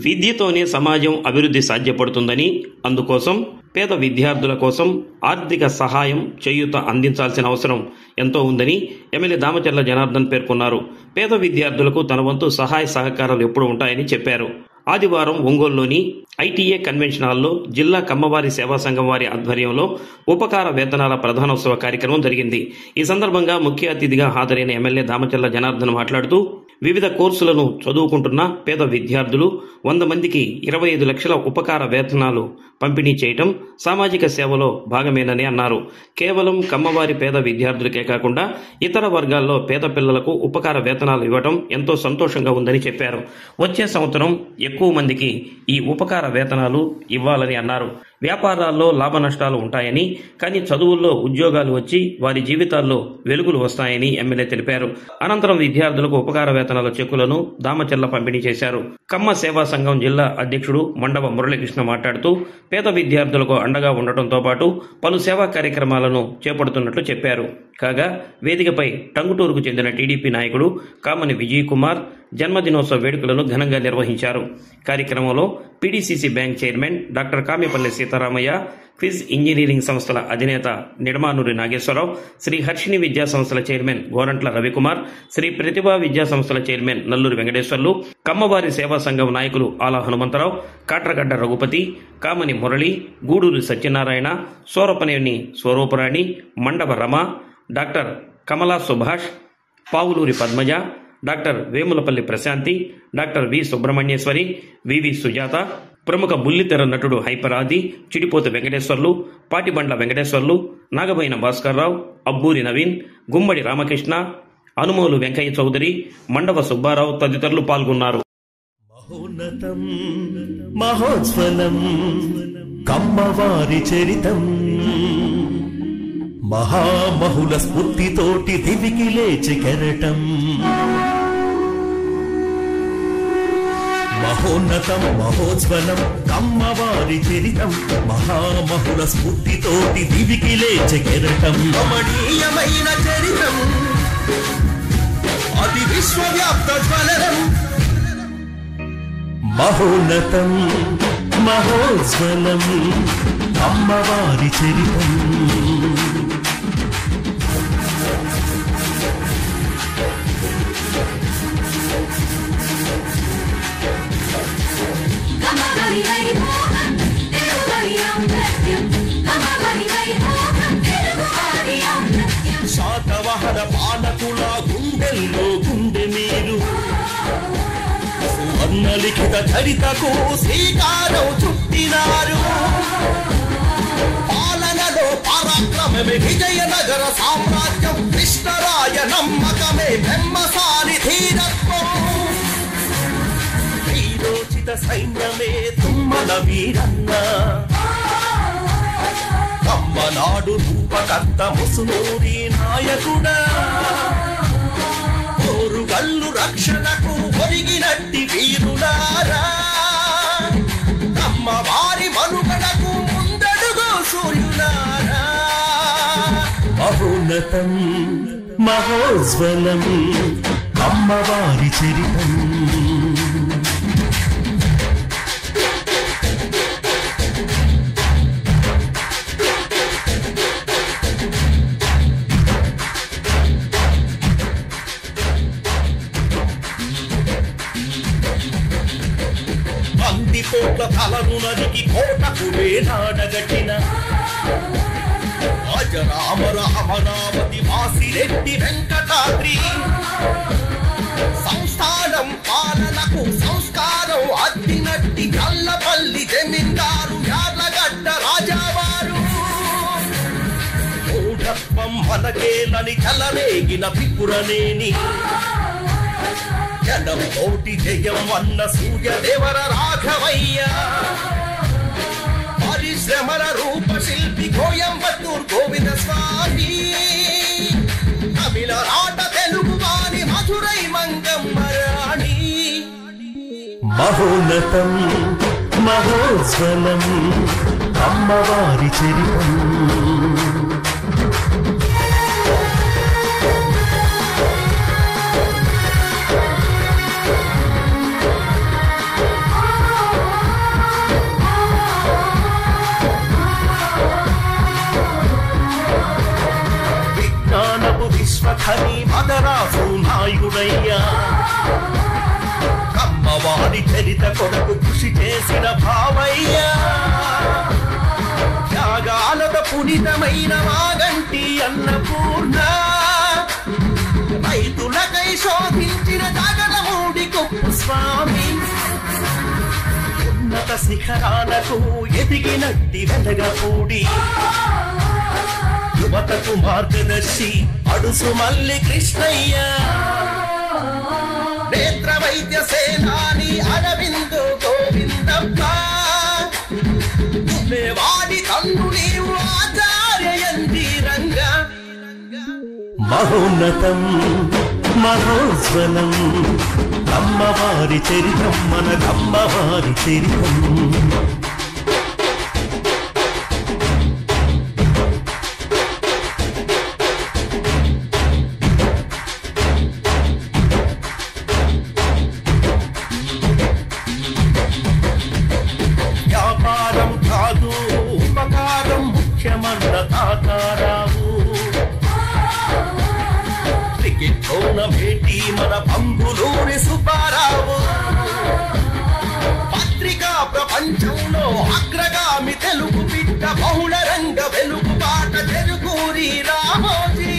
విద్యతోనే సమాజం అభివృద్ధి సాధ్యపడుతుందని, అందుకోసం పేద విద్యార్థుల కోసం ఆర్థిక సహాయం, చేయూత అందించాల్సిన అవసరం ఎంతో ఉందని ఎమ్మెల్యే దామచర్ల జనార్దన్ పేర్కొన్నారు. పేద విద్యార్థులకు తన వంతు సహాయ సహకారాలు ఎప్పుడూ ఉంటాయని చెప్పారు. ఆదివారం ఒంగోలులోని ఐటీఏ కన్వెన్షన్ హాల్లో జిల్లా కమ్మవారి సేవా సంఘం వారి ఆధ్వర్యంలో ఉపకార వేతనాల ప్రధానోత్సవ కార్యక్రమం జరిగింది. ఈ సందర్భంగా ముఖ్య అతిథిగా హాజరైన ఎమ్మెల్యే దామచర్ల జనార్దన్ మాట్లాడుతూ, వివిధ కోర్సులను చదువుకుంటున్న పేద విద్యార్థులు 100 మందికి 25 లక్షల ఉపకార వేతనాలు పంపిణీ చేయటం సామాజిక సేవలో భాగమేనని అన్నారు. కేవలం కమ్మవారి పేద విద్యార్థులకే కాకుండా ఇతర వర్గాల్లో పేద పిల్లలకు ఉపకార వేతనాలు ఇవ్వడం ఎంతో సంతోషంగా ఉందని చెప్పారు. వచ్చే సంవత్సరం ఎక్కువ మందికి ఈ ఉపకార వేతనాలు ఇవ్వాలని అన్నారు. వ్యాపారాల్లో లాభ నష్టాలు ఉంటాయని, కానీ చదువుల్లో ఉద్యోగాలు వచ్చి వారి జీవితాల్లో వెలుగులు వస్తాయని ఎమ్మెల్యే తెలిపారు. అనంతరం విద్యార్థులకు ఉపకార వేతనాల చెక్కులను దామచర్ల పంపిణీ చేశారు. కమ్మ సేవా సంఘం జిల్లా అధ్యక్షుడు మండవ మురళీకృష్ణ మాట్లాడుతూ, పేద విద్యార్థులకు అండగా ఉండటంతో పాటు పలు సేవా కార్యక్రమాలను చేపడుతున్నట్లు చెప్పారు. కాగా వేదికపై టంగుటూరుకు చెందిన టీడీపీ నాయకుడు కామని విజయ్ కుమార్ జన్మదినోత్సవ వేడుకలను ఘనంగా నిర్వహించారు. కార్యక్రమంలో PDCC bank chairman doctor Kamepalli Sitaramayya, quiz engineering సంస్థల అధినేత నిడమానూరి నాగేశ్వరరావు, శ్రీ హర్షిణి విద్యా సంస్థల చైర్మన్ గోరంట్ల రవికుమార్, శ్రీ ప్రతిభా విద్యా సంస్థల చైర్మన్ నల్లూరి వెంకటేశ్వర్లు, కమ్మవారి సేవా సంఘం నాయకులు Ala Hanumantharao, Katragadda Raghupathi, Kamani Murali, Guduri Satyanarayana, Sorapaneni Swaruparani, Mandava Rama, doctor Kamala Subhash, Pavuluri Padmaja, doctor Vemulapalli Prasanthi, doctor V Subrahmanyeswari, VV Sujatha, ప్రముఖ బుల్లితెర నటుడు హైపరాది, చిడిపోతు వెంకటేశ్వర్లు, పాటిబండ్ల వెంకటేశ్వర్లు, నాగబోయిన భాస్కర్రావు, అబ్బూరి నవీన్, గుమ్మడి రామకృష్ణ, అనుమోలు వెంకయ్య చౌదరి, మండవ సుబ్బారావు తదితరులు పాల్గొన్నారు. మహోన్నతం మహోజ్వలం కమ్మవారి చరితం, మహామహుల స్ఫూర్తితోటి దివికి లేచి కెరటం. మహోన్నతం మహోజ్వలం కమ్మవారి చరితం, మహామహుల స్ఫూర్తితోటి దివికి లేచి కెరటం. రమణీయమైన చరితం, అది విశ్వవ్యాప్త జ్వలనం. మహోన్నతం మహోజ్వలం కమ్మవారి చరితం. శాతవాహన పాలకుల గుండెల్లో గుండె మీరు, సువర్ణలిఖిత చరితకు శ్రీకారం చుట్టినారు. పాలనలో పరాక్రమమే విజయనగర సామ్రాజ్యం, కృష్ణరాయ నమ్మకమే బ్రహ్మసాని ధీరత్వం. వీరోచిత సైన్యమే తుమ్మల వీరన్న, కమ్మనాడు రూపకర్త ముసునూరి నాయకుడా. ఓరుగల్లు రక్షణకు ఒరిగినట్టి వీరులారా, కమ్మవారి మనుగడకు ముందడుగు సూర్యులారా. మహోన్నతం మహోజ్వలం కమ్మవారి చరితం. కోట్ల తలను నరికి కోటకు వేలాడగట్టిన అజరామర అమరావతి వాసిరెడ్డి వెంకటాద్రి. సంస్థానం పాలనకు సంస్కారం అద్దినట్టి గల్లపల్లి జమీందారు యార్లగడ్డ రాజావారు. మూఢత్వం మనకేలని చలరేగిన త్రిపురనేని, జనం కోటి జయం వన్న సూర్యదేవర రాఘవయ్య. పరిశ్రమల రూపశిల్పి కోయంబత్తూర్ గోవింద స్వామి, తమిళనాట తెలుగు వాణి మధురై మంగమ్మ రాణి. మహోన్నతం మహోజ్వలం అమ్మవారి చరితం. నాయుడయ్యా కమ్మవారి చరిత కొరకు కృషి చేసిన భావయ్యా త్యాగాలత పునీతమైన మాగంటి అన్నపూర్ణ రైతులకై శోధించిన జగదమూడి కొప్పు స్వామి ఉన్నత శిఖరాలకు ఎదిగినట్టి వెలగపూడి యువతకు మార్గదర్శి అడుసు మల్లి కృష్ణయ్య నేత్ర వైద్య సేనాని అరవిందో గోవిందప్ప వాడి తన్ను నీవు ఆచార్యంది రంగ మహోన్నతం మహోజ్వలం అమ్మవారి చరిత్రం మన అమ్మవారి చరిత్రం వ్యాపారం కాదు ఉపకారం ముఖ్యమన్న తాతారావు క్రికెట్ టోర్నమెంట్ మన పంగులూరి సుబ్బారావు పత్రికా ప్రపంచంలో అగ్రగామి తెలుగు బిడ్డ బహుళ రంగ వెలుగు బాట చెరుకూరి రామోజీ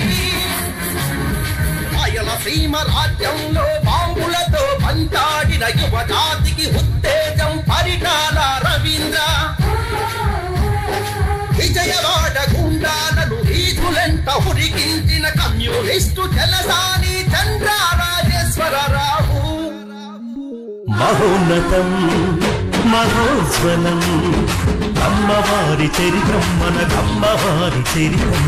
అయలసీమ రాజ్యంలో బాంబులతో పంచాడిన యువ జాతికి ఉత్తేజం పరిటాల రవీంద్ర విజయవాడ గుండాలను వీధులెంట ఉరికించిన కమ్యూనిస్టు జలసాని చంద్రరాజేశ్వరరావు మహోన్నతం మహోజ్వలం అమ్మవారి చరిత్రం మన అమ్మవారి చరిత్రం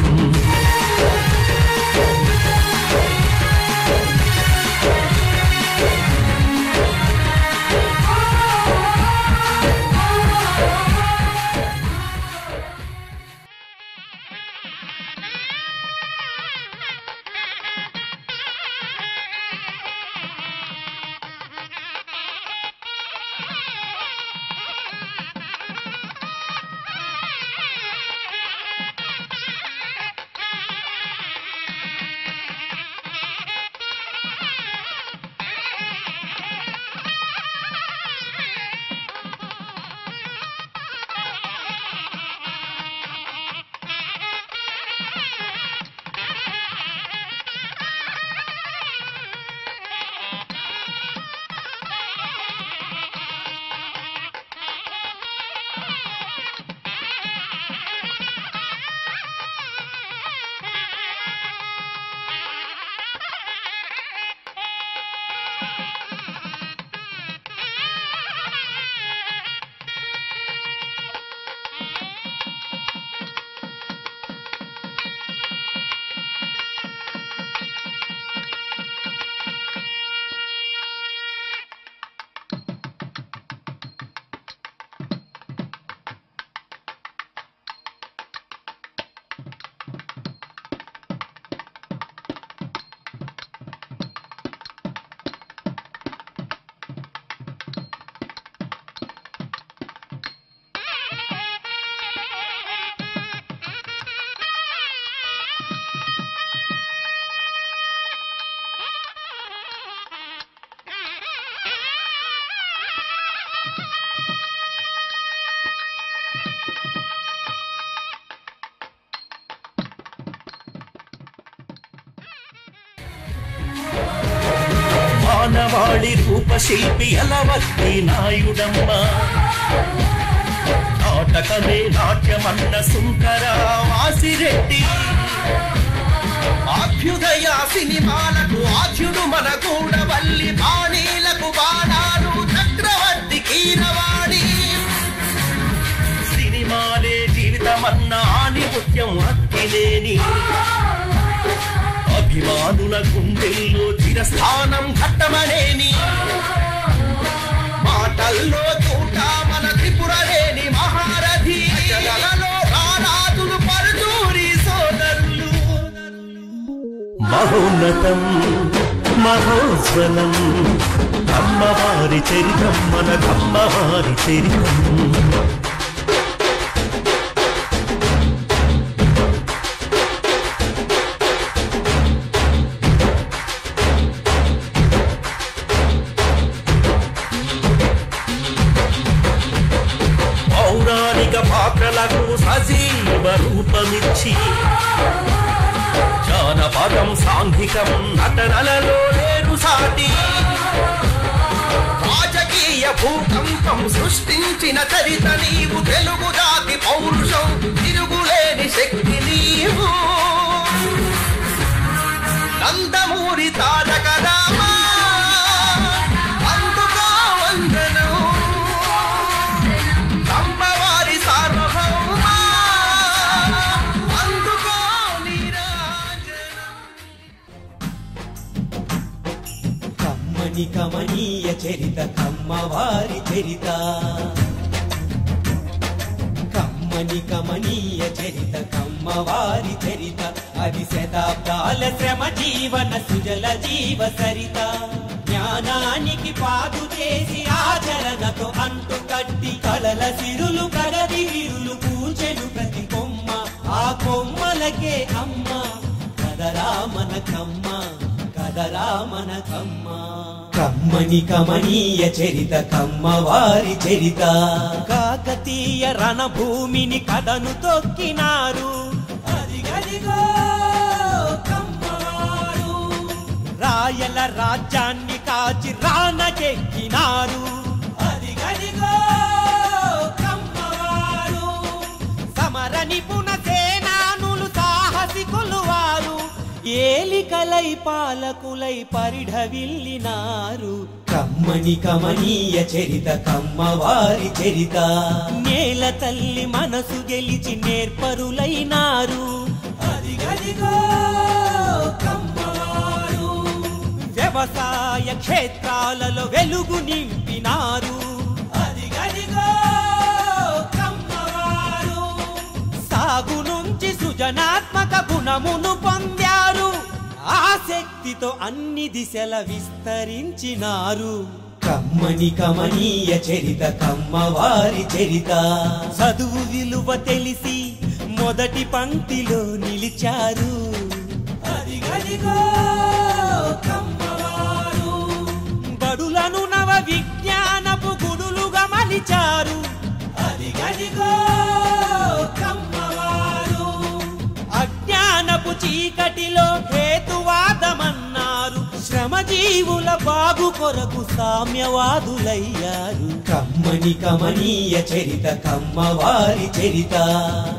మానవాళి రూపశిల్పి అలవత్తి నాయుడమ్మ నాటకమే నాట్యమన్న సుంకర వాసిరెడ్డి అభ్యుదయ సినిమాలకు ఆద్యుడు మన కూడవల్లి బాణీలకు బాణాలు చక్రవర్తి కీరవాణి సినిమాలే జీవితమన్న ఆనిముత్యం అక్కిలేని అభిమానుల గుండెల్లో చిరస్థానం ఘట్టమనేని మాటల్లో తూట మన త్రిపురలేని మహారథి జగలలో రారాజులు పరుచూరి సోదరులు మహోన్నతం మహోజ్వలం అమ్మవారి చరిత్రం మన అమ్మవారి చరిత్రం కళలకు సజీవ రూపమిచ్చి జానపదం సాంఘికం నటనలలో లేరు సాటి రాజకీయ భూకంపం సృష్టించిన చరిత నీవు తెలుగు జాతి పౌరుషం తిరుగులేని శక్తి నీవు నందమూరి తారక రామా అందుకో వందనం అమ్మవారి సార్వభౌమా అందుకో నీరాజనం కమ్మని కమనీయ చరిత కమ్మవారి చరిత కమ్మని కమనీయ చరిత కమ్మవారి చరిత అది శతాబ్దాల శ్రమ జీవన సుజల జీవ సరిత జ్ఞానానికి పాదు చేసి ఆచరణతో అంటు కట్టి కలల సిరులు ప్రగతి విరులు పూచెను ప్రతి కొమ్మ ఆ కొమ్మలకే అమ్మ కదరా మన కమ్మ కదరా మన కమ్మ కమ్మని కమనీయ చరిత కమ్మవారి చరిత కాకతీయ రణభూమిని కథను తొక్కినారు అదిగదిగో కమ్మవారు రాయల రాజ్యాన్ని కాచి రానకెక్కినారు అదిగదిగో కమ్మవారు సమర నిపుణ సేనానులు సాహసికులు వారు ఏలికలై పాలకులై పరిఢవిల్లినారు కమ్మని కమనీయ చరిత కమ్మవారి చరిత నేల తల్లి మనసు గెలిచి నేర్పరులైనారు అదిగదిగో కమ్మవారు వ్యవసాయ క్షేత్రాలలో వెలుగు నింపినారు అదిగదిగో కమ్మవారు సాగు నుంచి సృజనాత్మక గుణమును పొందారు ఆ శక్తితో అన్ని దిశల విస్తరించినారు కమ్మని కమనీయ చరిత కమ్మవారి చరిత చదువు విలువ తెలిసి మొదటి పంక్తిలో నిలిచారు అదిగదిగో కమ్మవారు బడులను నవ విజ్ఞానపు గుడులుగా మలిచారు అదిగదిగో కమ్మవారు అజ్ఞానపు చీకటిలో హేతువాదమన్నారు శ్రమజీవుల బాగు కొరకు సామ్యవాదులయ్యారు కమ్మని కమనీయ చరిత కమ్మవారి చరిత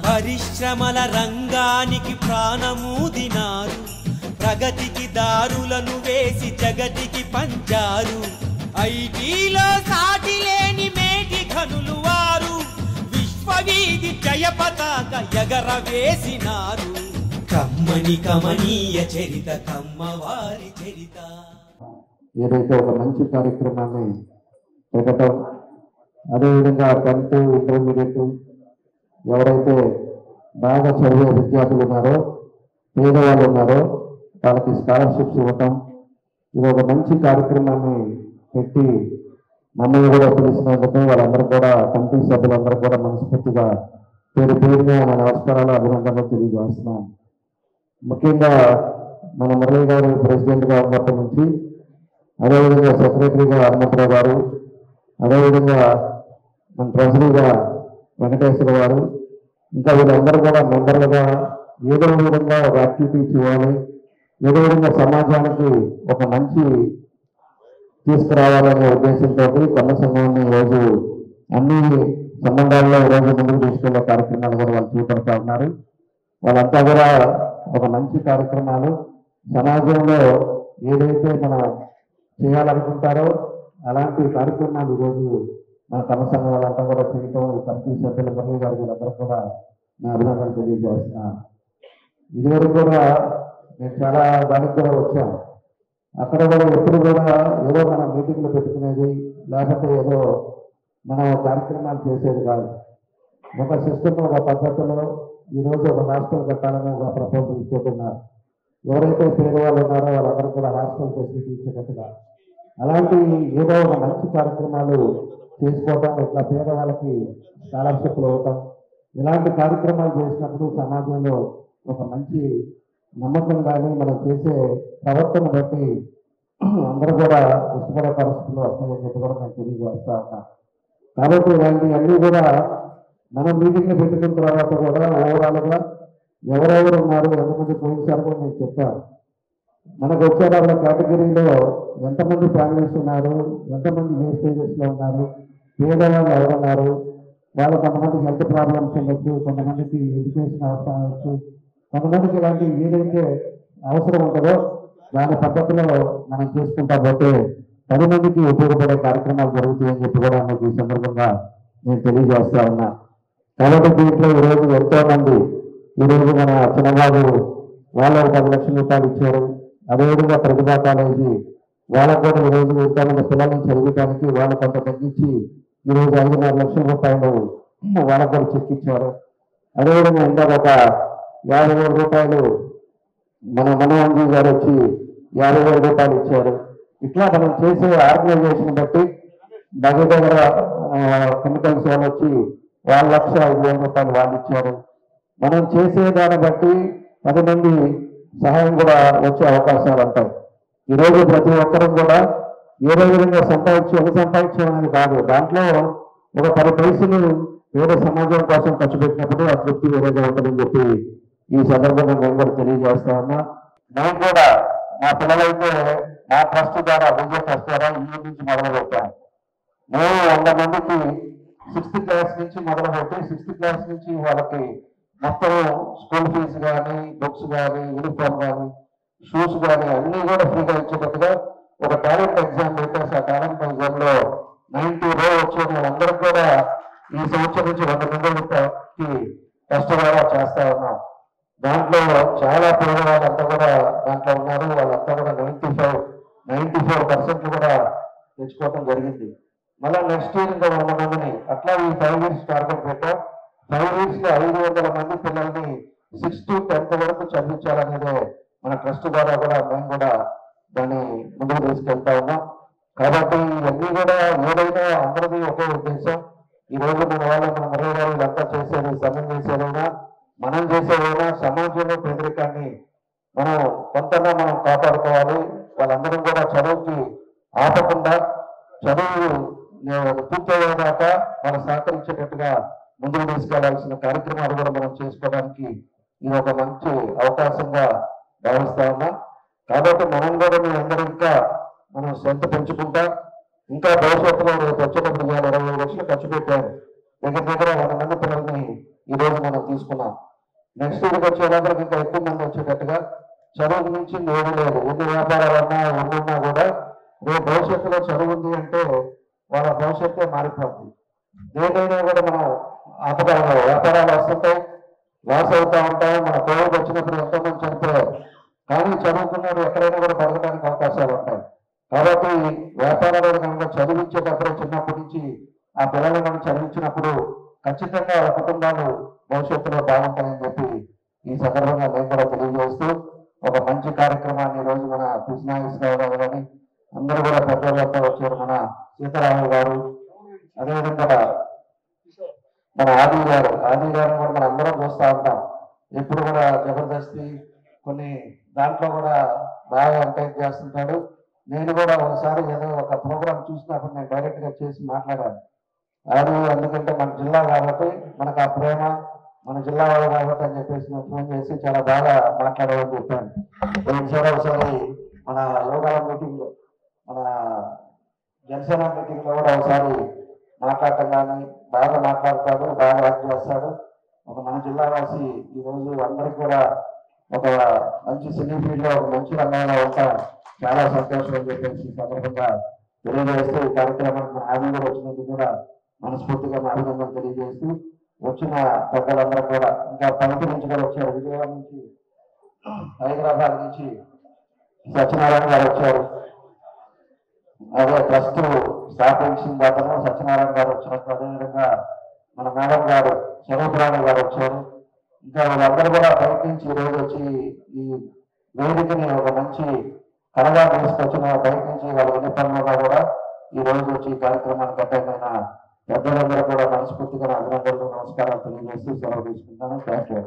పరిశ్రమల రంగానికి ప్రాణమూదినారు ప్రగతికి దారులను వేసి జగతికి పంచారు ఐటీలో సాటి లేని మేటి ఘనులు వారు విశ్వవీధి జయ పతాక ఎగరవేసినారు కమ్మని కమనీయ చరిత కమ్మవారి చరిత ఏదైతే ఒక మంచి కార్యక్రమాన్ని పెట్టడం అదేవిధంగా 10th ఇంటర్మీడియట్ ఎవరైతే బాగా చదివే విద్యార్థులు ఉన్నారో పేదవాళ్ళు ఉన్నారో వాళ్ళకి స్కాలర్షిప్స్ ఇవ్వటం ఇది ఒక మంచి కార్యక్రమాన్ని పెట్టి మమ్మల్ని కూడా పిలిచినందుకు వాళ్ళందరూ కూడా కమిటీ సభ్యులందరూ కూడా మనస్ఫూర్తిగా పేరు పేరుగా మన నమస్కారాలు అభినందనలు తెలియజేస్తున్నాం. ముఖ్యంగా మన మురళి గారు ప్రెసిడెంట్గా ఉన్నప్పటి నుంచి అదేవిధంగా సెక్రటరీగా హనుమంతరావు గారు అదేవిధంగా మన ట్రెజరీగా వెంకటేశ్వర గారు ఇంకా వీళ్ళందరూ కూడా మెంబర్లుగా ఏదో విధంగా ఒక యాక్టివిటీస్ ఇవ్వాలి, ఏదో విధంగా సమాజానికి ఒక మంచి తీసుకురావాలనే ఉద్దేశంతో కన్న సంఘాన్ని ఈరోజు అన్ని సంబంధాల్లో ఈరోజు ముందుకు తీసుకెళ్లే కార్యక్రమాలు కూడా వాళ్ళు చేపడతా ఉన్నారు. వాళ్ళంతా కూడా ఒక మంచి కార్యక్రమాలు సమాజంలో ఏదైతే మనం చేయాలనుకుంటారో అలాంటి కార్యక్రమాలు ఈరోజు మన కన్న సంఘం వాళ్ళంతా కూడా చేయటం ఈ కమిటీ సభ్యులు మురళి గారు వీళ్ళందరూ కూడా నా అభినందనలు తెలియజేస్తున్నా. ఇదివరకు కూడా నేను చాలా దానికి కూడా వచ్చాను. అక్కడ కూడా ఎప్పుడు కూడా ఏదో మనం మీటింగ్లు పెట్టుకునేది లేకపోతే ఏదో మనం కార్యక్రమాలు చేసేది కాదు. ఒక సిస్టమ్ ఒక పద్ధతిలో ఈరోజు ఒక హాస్టల్ కట్టాలని ఒక ప్రపోజల్ ఇస్తున్నారు. ఎవరైతే పేదవాళ్ళు ఉన్నారో వాళ్ళందరూ కూడా హాస్టల్ ఫెసిలిటీ ఇచ్చేటట్టుగా అలాంటి ఏదో ఒక మంచి కార్యక్రమాలు చేసుకోవటం, ఇట్లా పేదవాళ్ళకి స్కాలర్షిప్లు ఇవ్వటం, ఇలాంటి కార్యక్రమాలు చేసినప్పుడు సమాజంలో ఒక మంచి నమ్మకం కానీ మనం చేసే ప్రవర్తన బట్టి అందరూ కూడా ఇష్టపడే పరిస్థితులు వస్తాయని చెప్పి కూడా నేను తెలియజేస్తా ఉన్నా. కాబట్టి ఇలాంటివన్నీ కూడా మనం మీటింగ్లో పెట్టుకున్న తర్వాత కూడా ఓవరాల్గా ఎవరెవరు ఉన్నారు, ఎంతమంది పోయినసారి కూడా నేను చెప్పాను. మనకు వచ్చే వాళ్ళ కేటగిరీలో ఎంతమంది ఫ్యామిలీస్ ఉన్నారు, ఎంతమంది ఏ స్టేజెస్లో ఉన్నారు, పేదవాళ్ళు ఎవరున్నారు, వాళ్ళు కొంతమందికి హెల్త్ ప్రాబ్లమ్స్ ఉండొచ్చు, కొంతమందికి ఎడ్యుకేషన్ అవసరం ఉండొచ్చు, కొంతమందికి ఇలాంటి ఏదైతే అవసరం ఉంటుందో దాని పద్ధతిలో మనం చేసుకుంటా పోతే 10 మందికి ఉపయోగపడే కార్యక్రమాలు జరుగుతాయని చెప్పి కూడా మీకు ఈ సందర్భంగా నేను తెలియజేస్తా ఉన్నా. కాబట్టి దీంట్లో ఈరోజు ఎంతో మంది ఈరోజు మన చిన్నబాబు వాళ్ళు 10 లక్షల రూపాయలు ఇచ్చారు. అదేవిధంగా ప్రతిభా కాలేజీ వాళ్ళకు కూడా ఈరోజు ఎంతో మంది పిల్లల్ని చదివడానికి వాళ్ళు కొంత తగ్గించి ఈరోజు 5.5 లక్షల రూపాయలు వాళ్ళకు కూడా చెక్ ఇచ్చారు. అదేవిధంగా ఇందాక ఒక 50,000 రూపాయలు మన మనోహంజీ గారు వచ్చి 50,000 రూపాయలు ఇచ్చారు. ఇట్లా మనం చేసే ఆర్గనైజేషన్ బట్టి దగ్గర కెమికల్స్ వాళ్ళు వచ్చి 1,05,000 రూపాయలు వాళ్ళు ఇచ్చారు. మనం చేసే దాన్ని బట్టి 10 మంది సహాయం కూడా వచ్చే అవకాశాలు ఉంటాయి. ఈరోజు ప్రతి ఒక్కరూ కూడా ఏదో విధంగా సంపాదించామనేది కాదు, దాంట్లో ఒక 10 పైసలు వేరే సమాజం కోసం ఖర్చు పెట్టినప్పుడు ఆ తృప్తి వేరేగా ఉంటుందని చెప్పి ఈ సందర్భంగా మేము కూడా తెలియజేస్తా ఉన్నా. మేము కూడా మా పిల్లలైతే నా ట్రస్ట్ ద్వారా విజయ ట్రస్ట్ ద్వారా ఈ నుంచి మొదలు పెట్టాను. మేము 100 మందికి 6th క్లాస్ నుంచి మొదలుపెట్టి 6th క్లాస్ నుంచి వాళ్ళకి మొత్తం స్కూల్ ఫీజు కానీ, బుక్స్ కానీ, యూనిఫామ్ కానీ, షూస్ కానీ అన్నీ కూడా ఫ్రీగా ఇచ్చేటట్టుగా ఒక టాలెంట్ ఎగ్జామ్ పెట్టేసి ఆ టాలెంట్ ఎగ్జామ్ లో 90 రో వచ్చే వాళ్ళందరూ కూడా ఈ సంవత్సరం నుంచి 100 మందికి ట్రస్ట్ ద్వారా చేస్తా ఉన్నాం. దాంట్లో చాలా పేదవాళ్ళంతా కూడా దాంట్లో ఉన్నారు. వాళ్ళంతా కూడా 94% కూడా తెచ్చుకోవడం జరిగింది. మళ్ళీ నెక్స్ట్ ఇయర్ ఇంకా 100 మందిని అట్లా ఈ 5 years టార్గెట్ పెట్టాం. 5 years లో 500 మంది పిల్లల్ని 6th to 10th వరకు చదివించాలనేదే మన ట్రస్ట్ ద్వారా కూడా మేము కూడా దాన్ని ముందుకు తీసుకెళ్తా ఉన్నాం. కాబట్టి ఇవన్నీ కూడా ఏదైనా అందరిది ఒకే ఉద్దేశం. ఈ రోజు మన వాళ్ళు మన మరో వాళ్ళు ఇదంతా చేసేది సమయం చేసేదైనా మనం చేసేదైనా సమాజంలో పేదరికాన్ని మనం కొంతగా మనం కాపాడుకోవాలి. వాళ్ళందరం కూడా చదువుకి ఆపకుండా చదువు పూర్తయ్యేదాకా వాళ్ళు సహకరించేటట్టుగా ముందుకు తీసుకెళ్లాల్సిన కార్యక్రమాలు కూడా మనం చేసుకోవడానికి ఇది ఒక మంచి అవకాశంగా భావిస్తా ఉన్నా. కాబట్టి మనం కూడా మీ అందరూ ఇంకా మనం శ్రద్ధ పెంచుకుంటా ఇంకా భవిష్యత్తులో రేపు వచ్చేటప్పుడు 25 లక్షలు ఖర్చు పెట్టారు. దగ్గర 100 మంది పిల్లల్ని ఈ రోజు మనం తీసుకున్నాం. నెక్స్ట్ ఇయర్కి వచ్చేటప్పుడు ఇంకా ఎక్కువ మంది వచ్చేటట్టుగా చదువు నుంచి ఏమీ లేదు. ఎన్ని వ్యాపారాలన్నా ఎన్నున్నా కూడా రేపు భవిష్యత్తులో చదువు ఉంది అంటే వాళ్ళ భవిష్యత్తే మారిపోతుంది. దేనైనా కూడా మనం ఆపగలము. వ్యాపారాలు వస్తుంటాయి, లాస్ అవుతా ఉంటాయి. మన కోవిడ్ వచ్చినప్పుడు ఎంతో మంది చనిపోయారు. కానీ చదువుకున్నారు ఎక్కడైనా కూడా బతకడానికి అవకాశాలు ఉంటాయి. కాబట్టి వ్యాపారాలు కనుక చదివించేటప్పుడు చిన్నప్పటి నుంచి ఆ పిల్లలను మనం చదివించినప్పుడు ఖచ్చితంగా వాళ్ళ కుటుంబాలు భవిష్యత్తులో బాగుంటాయని చెప్పి ఈ సందర్భంగా మేము కూడా తెలియజేస్తూ ఒక మంచి కార్యక్రమాన్ని ఈరోజు మన కృష్ణాగేశ్వరరావు గారు కానీ అందరూ కూడా పెద్దలతో వచ్చారు. మన సీతారామయ్య గారు, అదేవిధంగా మన ఆది గారు కూడా మన అందరం చూస్తూ ఉంటాం. ఎప్పుడు కూడా జబర్దస్తి కొన్ని దాంట్లో కూడా బాగా ఎంకరేజ్ చేస్తుంటాడు. నేను కూడా ఒకసారి ఏదో ఒక ప్రోగ్రామ్ చూసినప్పుడు నేను డైరెక్ట్ గా చేసి మాట్లాడాను. అది ఎందుకంటే మన జిల్లా కాబట్టి మనకు ఆ ప్రేమ మన జిల్లా వాళ్ళు కాబట్టి అని చెప్పేసి నేను ఫోన్ చేసి చాలా బాగా మాట్లాడాలని చెప్పాను. ఒకసారి మన యోగాల మీటింగ్ లో మన జనసేన మీటింగ్ లో కూడా ఒకసారి మాట్లాడటం కానీ బాగా మాట్లాడతాడు, బాగా యాక్ట్ చేస్తాడు. ఒక మన జిల్లా వాసి ఈ రోజు అందరికి కూడా ఒక మంచి సినీ ఫీల్డ్ లో ఒక మంచి రంగంలో ఉంటారు. చాలా సంతోషం అని చెప్పేసి సందర్భంగా తెలియజేస్తూ ఈ కార్యక్రమానికి మన ఆమె కూడా వచ్చినందుకు కూడా మనస్ఫూర్తిగా మా అభినందనలు తెలియజేస్తూ వచ్చిన పెద్దలందరూ కూడా ఇంకా పనికి నుంచి కూడా వచ్చారు. విజయవాడ నుంచి, హైదరాబాద్ నుంచి సత్యనారాయణ గారు వచ్చారు. అదే ట్రస్ట్ స్థాపించిన అతను సత్యనారాయణ గారు వచ్చినట్టు, అదేవిధంగా మన మేడం గారు స్వరూపరాణి గారు వచ్చారు. ఇంకా వాళ్ళందరూ కూడా బయట నుంచి ఈ రోజు వచ్చి ఈ వేదికని ఒక మంచి కళగా తీసుకొచ్చిన బయట నుంచి వాళ్ళ ఎన్ని పనులున్నా కూడా ఈ రోజు వచ్చి ఈ కార్యక్రమానికి అడ్డమైన పెద్దలందరూ కూడా మనస్ఫూర్తిగా అభినందనలు నమస్కారాలు తెలియజేస్తూ సెలవు తీసుకుంటాను. Thank you.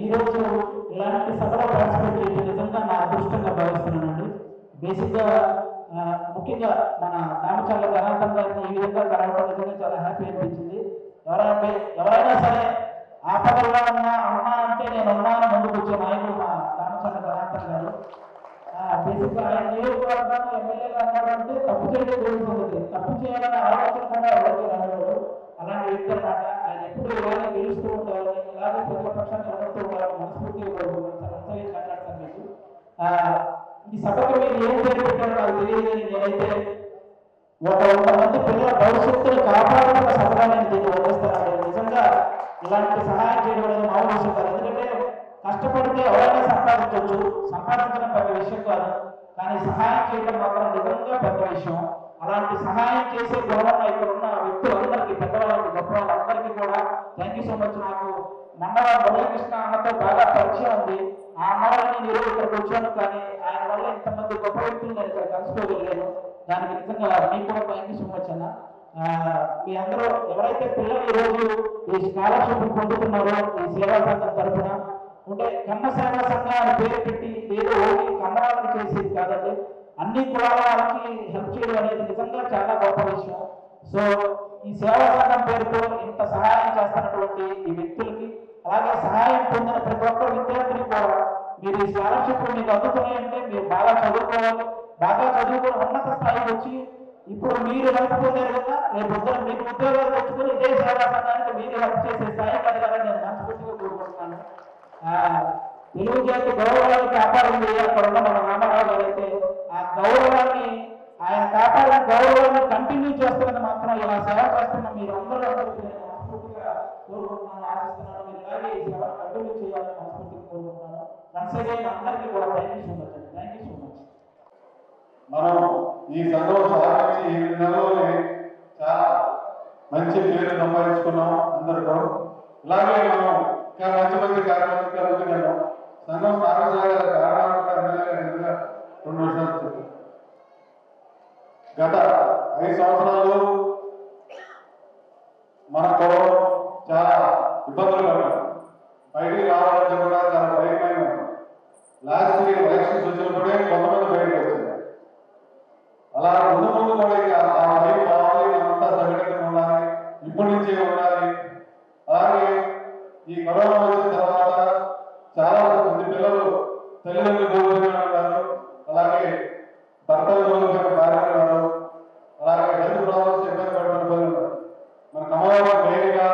ఈ రోజు ఇలాంటి సభలో పార్టిసిపేట్ చేయడం నిజంగా నా అదృష్టంగా భావిస్తున్నానండి. బేసిక్గా ముఖ్యంగా మన దామచర్ల జనార్దన్ గారిని ఈ విధంగా కలవడం నిజంగా చాలా హ్యాపీ అనిపించింది. ఎవరైనా సరే ఆపదల్లో ఉన్నా అన్నా అంటే నేను ఉన్నాను ముందుకు వచ్చే నాయకుడు మా దామచర్ల జనార్దన్ గారు. బేసిక్గా ఆయన నియోజకవర్గాన్ని ఎమ్మెల్యేగా అన్నాడంటే తప్పు చేయడం జరుగుతుంది, తప్పు చేయాలనే ఆలోచన కూడా ఎవరికి రాలేదు. అలాంటి వ్యక్తి అన్నమాట. ఆయన ఎప్పుడు ఇలాగే గెలుస్తూ ఉండాలని, ఇలాగే ప్రతిపక్షాన్ని నిలబడుతూ ఉండాలని మనస్ఫూర్తిగా కోరుకుంటున్నాను. మీకు ఈ సభకు మీరు ఏం పేరు పెట్టారో నాకు తెలియదు. నేనైతే ఒక 100 మంది పిల్లల భవిష్యత్తును కాపాడుతున్న సభగా నేను దీన్ని వదిలేస్తాను. నిజంగా ఇలాంటి సహాయం చేయడం అనేది మామూలు విషయం కాదు. ఎందుకంటే కష్టపడితే ఎవరైనా సంపాదించవచ్చు, సంపాదించడం పెద్ద విషయం కాదు, కానీ సహాయం చేయడం మాత్రం నిజంగా పెద్ద విషయం. అలాంటి సహాయం చేసే గుణం ఇక్కడ ఉన్న వ్యక్తులందరికీ, పెద్దవాళ్ళకి, గొప్ప వాళ్ళందరికీ కూడా థ్యాంక్ యూ సో మచ్. నాకు మండవ మురళీకృష్ణ అన్నతో బాగా పరిచయం ఉంది. ఆ అన్నవాళ్ళని నేను ఇక్కడికి వచ్చాను, కానీ ఆయన వల్ల ఇంతమంది గొప్ప వ్యక్తులు నేను ఇక్కడ కలుసుకోగలిగాను. దానికి నిజంగా మీకు కూడా థ్యాంక్ యూ సో మచ్ అన్న. మీ అందరూ ఎవరైతే పిల్లలు ఈరోజు ఈ స్కాలర్షిప్ పొందుతున్నారో ఈ సేవా సంఘం తరఫున ఉంటే, కన్న సేవా సంఘం అని పేరు పెట్టి ఏదో ఓన్లీ కన్నవాళ్ళని చేసేది కాదండి, అన్ని కులాల వాళ్ళకి హెల్ప్ చేయడం అనేది నిజంగా చాలా గొప్ప విషయం. సో ఈ సేవా సంఘం పేరుతో ఇంత సహాయం చేస్తున్నటువంటి ఈ వ్యక్తులకి, అలాగే సహాయం పొందిన ప్రతి ఒక్క విద్యార్థిని కూడా మీరు ఈ స్కాలర్షిప్ మీకు అందుతున్నాయంటే మీరు బాగా చదువుకోవాలి, బాగా చదువుకుని ఉన్నత స్థాయికి వచ్చి ఇప్పుడు మీరు హెల్ప్ పొందారు కదా, రేపు పొద్దున మీకు ఉద్యోగాలు తెచ్చుకుని ఇదే సేవా సంఘానికి మీరు హెల్ప్ చేసే స్థాయి కలగాలని నేను మనస్ఫూర్తిగా కోరుకుంటున్నాను. తెలుగు జాతి గౌరవాన్ని కాపాడింది అక్కడ ఉన్న మన రామారావు గారు అయితే ఆ గౌరవాన్ని ఆయన కాపాడిన గౌరవాన్ని కంటిన్యూ చేస్తున్నది మాత్రం ఇలా సేవ చేస్తున్న మీరు అందరూ మనస్ఫూర్తిగా కోరుకుంటున్నాను, ఆశిస్తున్నాను. మీరు ఇలాగే ఈ సేవ కంటిన్యూ చేయాలని మనస్ఫూర్తిగా కోరుకుంటున్నాను. వన్స్ అగైన్ అందరికీ కూడా థ్యాంక్ యూ సో మచ్ అండి. Thank you so much. మనం ఈ సంఘం స్థాపించి ఈ నెలలోనే చాలా మంచి పేరు సంపాదించుకున్నాం అందరితో. ఇలాగే మనం ఇంకా మంచి మంచి కార్యక్రమాలు జరుగుతున్నాం. సంఘం స్థాపించగల కారణాలు 2 విషయాలు చెప్పారు. గత 5 సంవత్సరాలు మనకు చాలా ఇబ్బందులు పడ్డాం. బయటికి రావాలంటే కూడా చాలా భయమైన. లాస్ట్ ఇయర్ ఎలక్షన్స్ వచ్చినప్పుడే కొంతమంది బయటకు వచ్చారు. అలా ముందు కూడా ఆ భయం కావాలి, మనమంతా సంఘటన ఉండాలి, ఇప్పటి నుంచే ఉండాలి. అలాగే ఈ కరోనా వచ్చిన తర్వాత చాలా మంది పిల్లలు తల్లిదండ్రులు కోల్పోయిన ఉంటారు, అలాగే భర్తలు కోల్పోయిన భార్యలు ఉన్నారు, అలాగే హెల్త్ ప్రాబ్లమ్స్ ఇబ్బంది పడుతున్న పిల్లలు. మన కమలాబాద్ బయటగా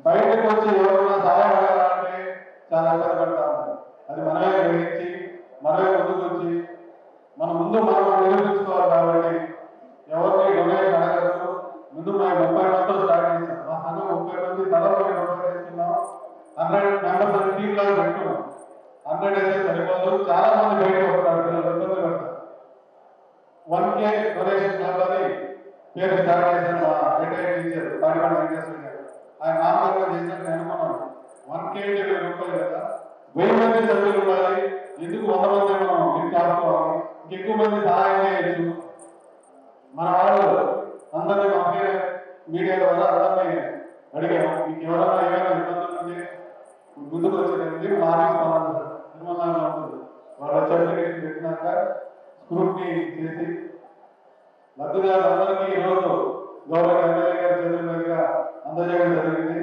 బయటకు వచ్చి ఎవరైనా సహాయం అడగాలంటే చాలా ఇబ్బంది పడతా ఉన్నారు. అది మనమే గ్రహించి మనమే ముందుకు వచ్చి మన ముందు మనం నిరూపించుకోవాలి. కాబట్టి ఎవరిని డొనేషన్ అడగదు. ముందు మేము 30 మందితో స్టార్ట్ చేసాం. మా సంఘం 30 మంది తలపై డొనేట్ చేస్తున్నాం. 100 మెంబర్స్ అని టీమ్ లాగా పెట్టుకున్నాం. 100 అయితే సరిపోదు, చాలా మంది బయటకు వస్తారు, పిల్లలు ఇబ్బంది పడతారు. 1K డొనేషన్ క్లబ్ అని పేరు స్టార్ట్ చేశాను. మా రిటైర్డ్ టీచర్ తాడిపాడు వెంకటేశ్వర గారు ఆయన నామకరణం చేశాను. నేను అనుకున్నాను 1K అంటే 1000 రూపాయలు కదా, 1000 మంది సభ్యులు ఉండాలి, ఎందుకు 100 మంది మనం ఇంటికి ఆడుకోవాలి, ఇంకెక్కువ మంది సహాయం చేయొచ్చు. మన వాళ్ళు అందరినీ పంపే మీడియా ద్వారా అందరినీ అడిగాము, మీకు ఎవరైనా ఏమైనా ఇబ్బందులు ఉంటే ముందుకు వచ్చేటండి మా ఆఫీస్ నిర్మలంగా ఉంటుంది. వాళ్ళు వచ్చేటప్పుడు పెట్టినాక స్క్రూట్నీ చేసి లబ్ధిదారులందరికీ ఈరోజు గౌరవ ఎమ్మెల్యే గారి చేతుల మీదుగా అందజేయడం జరిగింది.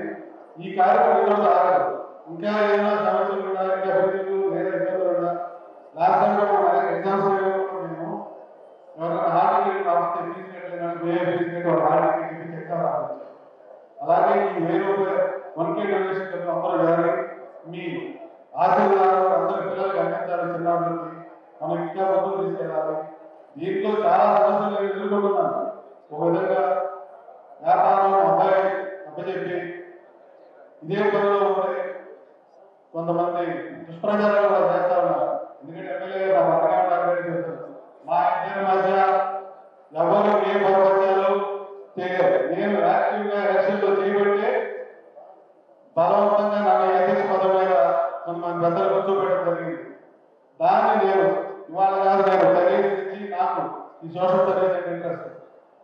ఈ కార్యక్రమం ఈరోజు ఆగదు. ఇంకా ఏదైనా సమస్యలు ఉన్నా, ఇంకా బిల్లులు లేదా ఇబ్బందులు ఉన్నా, లాస్ట్ టైం కూడా ఎగ్జామ్స్ మేము ఎవరైనా హాల్ టికెట్ రాస్తే ఫీజు కట్టలేదు, హాల్ టికెట్ ఎగ్జామ్ రావచ్చు. అలాగే ఈ 1000 రూపాయలు 1K డొనేషన్ అందరూ చేయాలి. మీ ఆశీర్వాదాలు అందరి పిల్లలకి అందించాలి. చిన్నవాళ్ళకి మనం ఇంకా ముందుకు తీసుకెళ్ళాలి. దీంట్లో చాలా సమస్యలు ఎదుర్కొంటున్నాను. ఒక విధంగా వ్యాపారం అబ్బాయి అప్పచెప్పి ఇదే పనిలో ఉంటే కొంతమంది దుష్ప్రచారాలు కూడా చేస్తా ఉన్నారు. ఎందుకంటే ఎమ్మెల్యే గారు మా పక్కనే చెప్తారు, మా ఇద్దరి మధ్య ఎవరు ఏ పరపత్యాలు చేయలేదు. నేను యాక్టివ్గా ఎలక్షన్లో చేయబట్టే బలవంతంగా నన్ను ఏకైక పదం మీద కొంతమంది పెద్దలు కూర్చోబెట్టడం జరిగింది. దాన్ని నేను ఇవాళ కాదు, నేను 10 years నుంచి నాకు ఈ సోషల్ సర్వీస్ అంటే ఇంట్రెస్ట్.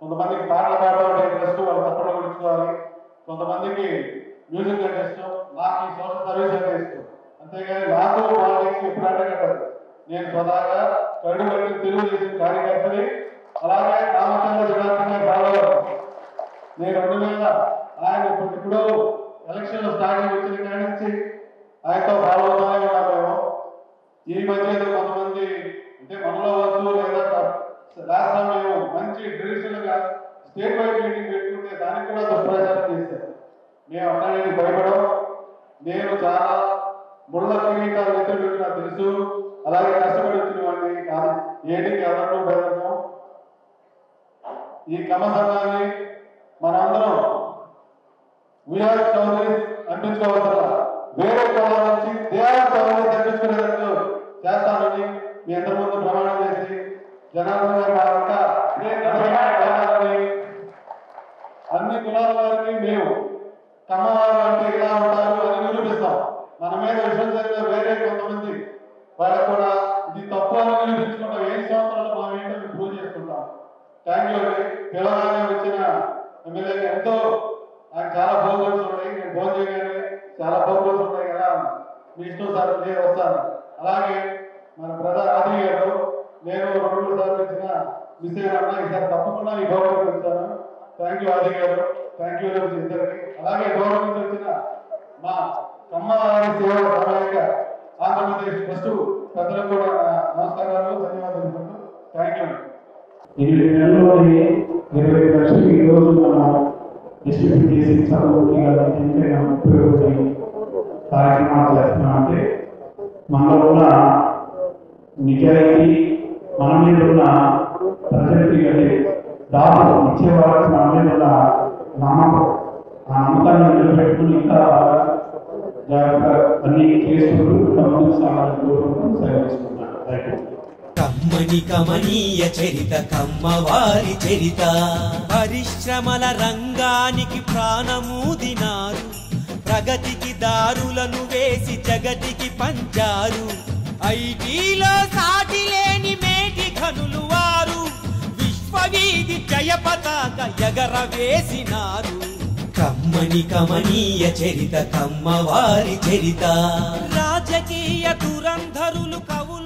కొంతమందికి పాటలు పాడడం ఇంట్రెస్ట్, వాళ్ళు తప్పడం గురించుకోవాలి. కొంతమందికి మ్యూజిక్ అంటే ఇష్టం, నాకు ఈ సోషల్ సర్వీస్ అంటే ఇష్టం. అంతేగాని నాతో పాలిటిక్స్ ఎప్పుడు అడగట్లేదు. నేను స్వతహాగా కరుడుగట్టిన తెలుగుదేశం కార్యకర్తని, అలాగే రామచంద్ర జనార్దన్ ఫాలోవర్. నేను 2000 ఆయన ఇప్పుడు ఎలక్షన్ స్టార్టింగ్ వచ్చిన కాడి నుంచి ఆయనతో ఫాలో అవుతానే ఉన్నాం మేము. ఈ మధ్య కొంతమంది అంటే మనలో వచ్చు లేదా రాష్ట్రం మేము మంచి ట్రెడిషనల్ గా స్టేట్ వైడ్ మీటింగ్ పెట్టుకుంటే దానికి కూడా దుష్ప్రచారం చేశారు. మేము అన్నానికి భయపడం. నేను చాలా ముళ్ళ కిరీటాలు ఎత్తులు పెట్టినా తెలుసు. అలాగే కష్టపడి వచ్చిన వాడిని కాదు, ఏటికి ఎవరినో బెదరడం. ఈ కమ్మ సంఘాన్ని మనందరం వీఆర్ చౌదరి అనిపించుకోవద్దా, వేరే కులాల నుంచి దేఆర్ చౌదరి అనిపించుకునేందుకు చేస్తానని మీ అందరి ముందు ప్రమాణం చేసి జనార్దన్ గారి అన్ని కులాల వారికి మేము కమ్మవారు అంటే ఇలా ఉంటారు అని నిరూపిస్తాం. మన మీద విషయం జరిగిన వేరే కొంతమంది వాళ్ళకు కూడా ఇది తప్పు అని నిరూపించుకుంటాం. 7 సంవత్సరాలు మా ఏంటో ప్రూవ్ చేసుకుంటాం. థ్యాంక్ యూ అండి. తెలంగాణ వచ్చిన ఎమ్మెల్యే ఎంతో నాకు చాలా బోర్గోల్స్ ఉన్నాయి. నేను ఫోన్ చేయగానే చాలా బోర్గోల్స్ ఉన్నాయి కదా, మీ ఇష్టం సార్ నేను వస్తాను. అలాగే మన బ్రదర్ ఆది గారు నేను 2 సార్లు ఇచ్చిన మిస్ అయినా ఈసారి తప్పకుండా ఈ గౌరవం ఇస్తాను. థ్యాంక్ యూ ఆది గారు, థ్యాంక్ యూ ఇద్దరికి. అలాగే గౌరవం నుంచి వచ్చిన మా కమ్మవారి సేవ సహాయక ఆంధ్రప్రదేశ్ ట్రస్ట్ పెద్దలకు కూడా నమస్కారాలు, ధన్యవాదాలు. Thank you. 8 నెలల్లోనే 20 లక్షలు ఈరోజు మనం డిస్ట్రిబ్యూట్ చేసి చదువుకి ఎంతైనా ఉపయోగపడి కార్యక్రమాలు చేస్తున్నామంటే మనలో ఉన్న నిజాయితీ, మన మీద ఉన్న ప్రజలకి అంటే దాదాపు ఇచ్చేవాళ్ళకి మన మీద ఉన్న నమ్మకం, ఆ నమ్మకాన్ని నిలబెట్టుకుని ఇంకా జాగ్రత్త అన్ని చేసుకుంటూ ముందుకు సాగాలని కోరుకుంటూ సెలవుస్తున్నాను. కమ్మని కమనీయ చరిత కమ్మవారి చరిత, పరిశ్రమల రంగానికి ప్రాణమూదినారు, ప్రగతికి దారులను వేసి జగతికి పంచారు, ఐటీలో సాటి లేని మేటి ఘనులు వారు, విశ్వవీధి జయ పతాక ఎగరవేసినారు. కమ్మని కమనీయ చరిత కమ్మవారి చరిత, రాజకీయ దురంధరులు కవులు